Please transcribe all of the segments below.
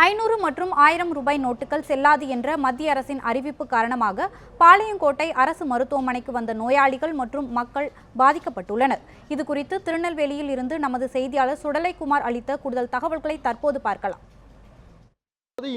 500 மற்றும் 1000 ரூபாய் நோட்டுகள் செல்லாது என்ற மத்திய அரசின் அறிவிப்பு காரணமாக பாளையங்கோட்டை அரசு மருத்துவமனைக்கு வந்த நோயாளிகள் மற்றும் மக்கள் பாதிக்கப்பட்டுள்ளனர். இதுகுறித்து திருநெல்வேலியில் இருந்து நமது செய்தியாளர் சுடலைக்குமார் அளித்த கூடுதல் தகவல்களை தற்போது பார்க்கலாம்.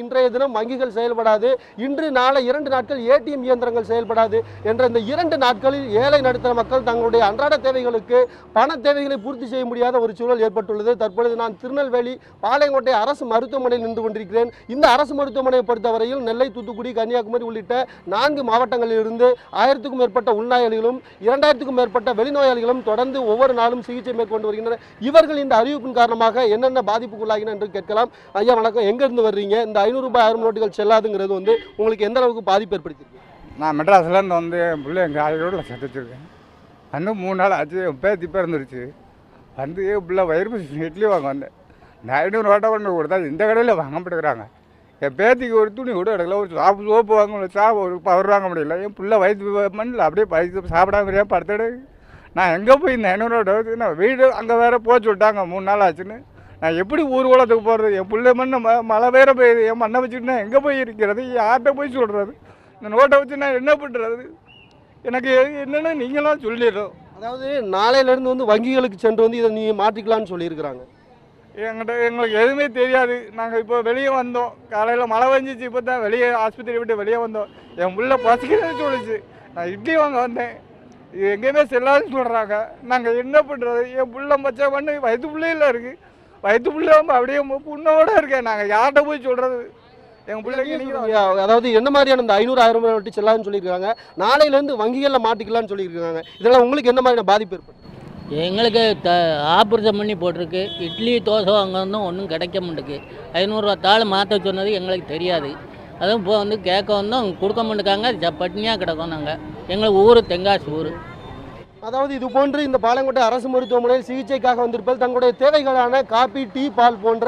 இன்றைய தினம் வங்கிகள் செயல்படாது, இன்று நாளை 2 நாட்கள் ஏடிஎம் இயந்திரங்கள் செயல்படாது என்ற இந்த 2 நாட்களில் ஏழை நடுத்தர மக்கள் தங்களுடைய அன்றாட தேவைகளுக்கு பண தேவைகளை பூர்த்தி செய்ய முடியாத ஒரு சூழல் ஏற்பட்டுள்ளது. தற்பொழுது நான் திருநெல்வேலி பாளையங்கோட்டை அரசு மருத்துவமனையில் நின்று கொண்டிருக்கிறேன். இந்த அரசு மருத்துவமனையை பொறுத்தவரையில் நெல்லை, தூத்துக்குடி, கன்னியாகுமரி உள்ளிட்ட 4 மாவட்டங்களில் இருந்து 1000க்கும் மேற்பட்ட உள்நோயாளிகளும் 2000க்கும் மேற்பட்ட வெளிநோயாளிகளும் தொடர்ந்து ஒவ்வொரு நாளும் சிகிச்சை மேற்கொண்டு வருகின்றனர். இவர்கள் இந்த அறிவிப்பின் காரணமாக என்னென்ன பாதிப்புக்குள்ளாகின என்று கேட்கலாம். ஐயா வணக்கம், எங்கிருந்து வர்றீங்க? இந்த 500 ரூபாய் 1000 நோட்டுகள் செல்லாதுங்கிறது உங்களுக்கு எந்த அளவுக்கு பாதிப்பு ஏற்படுத்திருக்கு? நான் மெட்ராஸ்லேருந்து வந்து என் பிள்ளை எங்கள் ஆயோட சேர்த்து வச்சுருக்கேன். வந்து 3 நாள் ஆச்சு. பேத்தி பிறந்துருச்சு. வந்து பிள்ளை வயிறு இட்லி வாங்க வந்தேன். இந்த 500 நோட்டை கொண்டு கொடுத்தா இந்த கடையில் வாங்க மாட்டேங்கிறாங்க. என் பேத்திக்கு ஒரு துணி கூட எடுக்கல, ஒரு சோப்பு வாங்க முடியல, ஒரு பவர் வாங்க முடியல. என் பிள்ளை வயிற்று மண்ணில் அப்படியே வயிற்று சாப்பிடாம படுத்துடு. நான் எங்கே போய் இந்த 500 நோட்டை வச்சு நான் வீடு அங்கே வேறு போச்சு விட்டாங்க. 3 நாள் ஆச்சுன்னு நான் எப்படி ஊர்வலத்துக்கு போகிறது? என் பிள்ளை மண்ணை மழை வேற பெய்யுது. என் மண்ணை வச்சுட்டு நான் எங்கே போய் இருக்கிறது? யார்கிட்ட போய் சொல்கிறது? இந்த நோட்டை வச்சு நான் என்ன பண்ணுறது? எனக்கு என்னென்னு நீங்களாம் சொல்லிடுறோம். அதாவது நாளையிலேருந்து வங்கிகளுக்கு சென்று இதை நீங்கள் மாற்றிக்கலான்னு சொல்லியிருக்கிறாங்க. எங்களுக்கு எதுவுமே தெரியாது. நாங்கள் இப்போ வெளியே வந்தோம். காலையில் மழை வந்துச்சு. இப்போ தான் வெளியே ஆஸ்பத்திரி விட்டு வெளியே வந்தோம். என் பிள்ளை பசிக்கிறதுன்னு சொல்லிச்சு. நான் இட்லி வாங்க வந்தேன். இது எங்கேயுமே செல்லாதுன்னு சொல்கிறாங்க. நாங்கள் என்ன பண்ணுறது? என் பிள்ளை மச்சா பண்ணு வயிற்று பிள்ளையில் இருக்குது. வயிற்று பிள்ளை அப்படியே புண்ணோட இருக்கேன். நாங்கள் யார்கிட்ட போய் சொல்கிறது? எங்கள் பிள்ளைங்க அதாவது என்ன மாதிரியான இந்த 500 1000 ரூபாய் நோட்டு செல்லாதுன்னு சொல்லியிருக்காங்க. நாளையிலேருந்து வங்கிகளில் மாட்டிக்கலாம்னு சொல்லியிருக்காங்க. இதெல்லாம் உங்களுக்கு என்ன மாதிரியான பாதிப்பு ஏற்படும்? எங்களுக்கு ஆப்ரேஷன் பண்ணி போட்டிருக்கு. இட்லி தோசை அங்கே இருந்தும் ஒன்றும் கிடைக்க மாட்டேங்குது. 500 ரூபா தாள் மாற்ற சொன்னது எங்களுக்கு தெரியாது. அதுவும் இப்போ கேட்க வந்தோம், கொடுக்க மாட்டேங்காங்க. பட்னியாக கிடக்கோம். நாங்கள் எங்களுக்கு ஊர் தென்காசி ஊர். அதாவது இது போன்று இந்த பாளையங்கோட்டை அரசு மருத்துவமனையில் சிகிச்சைக்காக வந்திருப்பது தங்களுடைய தேவைகளான காபி, டீ, பால் போன்ற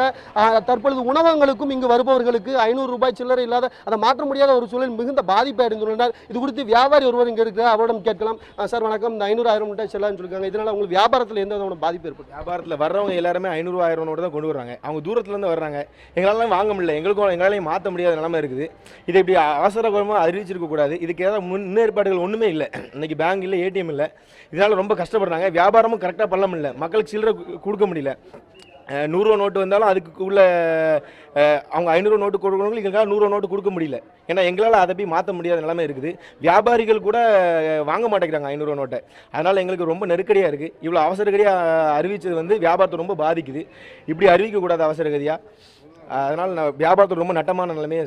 தற்பொழுது உணவகங்களுக்கும் இங்கு வருபவர்களுக்கு 500 ரூபாய் சில்லறை இல்லாத அதை மாற்ற முடியாத ஒரு சூழல் மிகுந்த பாதிப்பை அடைந்துள்ளனர். இது குறித்து வியாபாரி ஒருவர் இங்கே இருக்கிறார், அவரிடம் கேட்கலாம். சார் வணக்கம், இந்த 500 1000 நோட்டை செல்லான்னு சொல்லியிருக்காங்க. இதனால் உங்களுக்கு வியாபாரத்தில் எந்த விதமான பாதிப்பு ஏற்படும்? வியாபாரத்தில் வர்றவங்க எல்லாருமே 500 1000 நோட்டு தான் கொண்டு வர்றாங்க. அவங்க தூரத்துலேருந்து வர்றாங்க. எங்களாலாம் வாங்க முடியல. எங்களாலையும் மாற்ற முடியாத நிலைமை இருக்குது. இதை இப்படி அவசரமாக அறிவிச்சிருக்கக்கூடாது. இதுக்கு ஏதாவது முன்னேற்பாடுகள் ஒன்றுமே இல்லை. இன்னைக்கு பேங்க் இல்லை, ஏடிஎம் இல்லை. இதனால் ரொம்ப கஷ்டப்படுறாங்க. வியாபாரமும் கரெக்டாக பண்ண முடியல. மக்களுக்கு சில்லறை கொடுக்க முடியல. 100 ரூபா நோட்டு வந்தாலும் அதுக்கு உள்ள அவங்க 500 நோட்டு கொடுக்கறவங்களுக்கு எங்களால் 100 நோட்டு கொடுக்க முடியல. ஏன்னா எங்களால் அதை போய் மாற்ற முடியாத நிலைமை இருக்குது. வியாபாரிகள் கூட வாங்க மாட்டேங்கிறாங்க 500 நிலத்தை. அதனால் எங்களுக்கு ரொம்ப நெருக்கடியாக இருக்குது. இவ்வளோ அவசரகதியாக அறிவித்தது வியாபாரத்தை ரொம்ப பாதிக்குது. இப்படி அறிவிக்கக்கூடாது அவசரகதியாக. அதனால் வியாபாரத்தில் ரொம்ப நட்டமான நிலைமையே